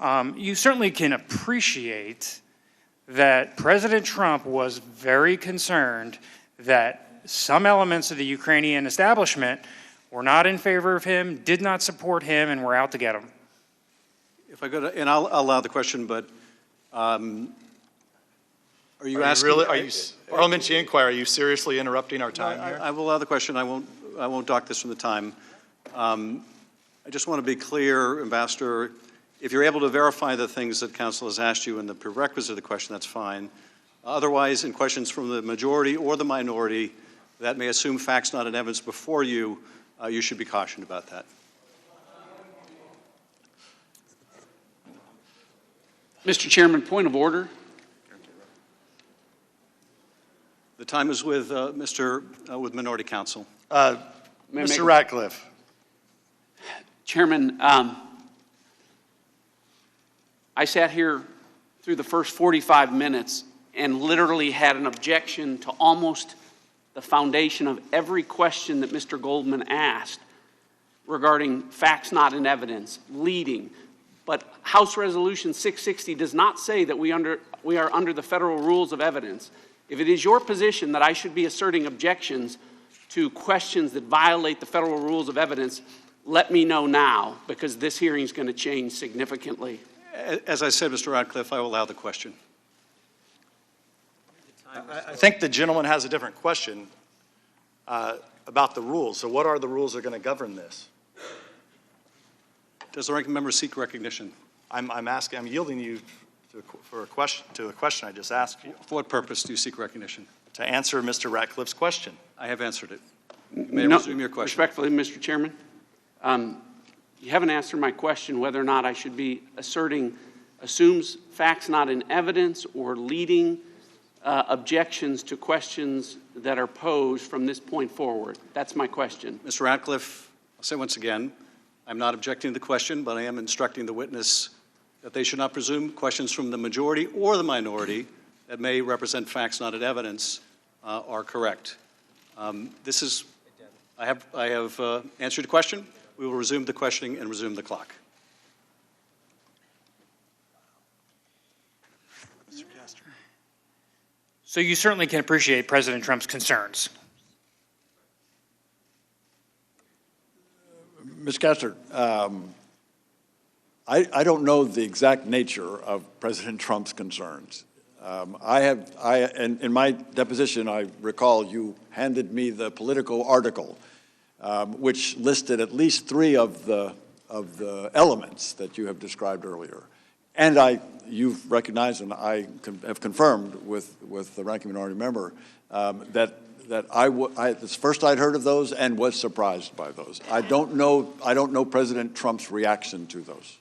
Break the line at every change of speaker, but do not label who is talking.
You certainly can appreciate that President Trump was very concerned that some elements of the Ukrainian establishment were not in favor of him, did not support him, and were out to get him.
If I could, and I'll allow the question, but are you asking?
Parliamentary inquiry, are you seriously interrupting our time here?
I will allow the question. I won't dock this from the time. I just want to be clear, Ambassador, if you're able to verify the things that Council has asked you in the prerequisite of the question, that's fine. Otherwise, in questions from the majority or the minority that may assume facts not in evidence before you, you should be cautioned about that.
Mr. Chairman, point of order.
The time is with with Minority Counsel.
Mr. Ratcliffe.
Chairman, I sat here through the first 45 minutes and literally had an objection to almost the foundation of every question that Mr. Goldman asked regarding facts not in evidence, leading. But House Resolution 660 does not say that we are under the federal rules of evidence. If it is your position that I should be asserting objections to questions that violate the federal rules of evidence, let me know now, because this hearing is going to change significantly.
As I said, Mr. Ratcliffe, I will allow the question.
I think the gentleman has a different question about the rules. So what are the rules that are going to govern this?
Does the ranking member seek recognition?
I'm yielding you to a question I just asked you.
For what purpose do you seek recognition?
To answer Mr. Ratcliffe's question.
I have answered it. May I resume your question?
Respectfully, Mr. Chairman, you haven't answered my question whether or not I should be assumes facts not in evidence or leading objections to questions that are posed from this point forward. That's my question.
Mr. Ratcliffe, I'll say once again, I'm not objecting to the question, but I am instructing the witness that they should not presume questions from the majority or the minority that may represent facts not in evidence are correct. I have answered the question. We will resume the questioning and resume the clock.
Mr. Castor. So you certainly can appreciate President Trump's concerns.
Mr. Castor, I don't know the exact nature of President Trump's concerns. In my deposition, I recall you handed me the Politico article, which listed at least 3 of the elements that you have described earlier. And you've recognized, and I have confirmed with the ranking minority member that it's first I'd heard of those and was surprised by those. I don't know President Trump's reaction to those.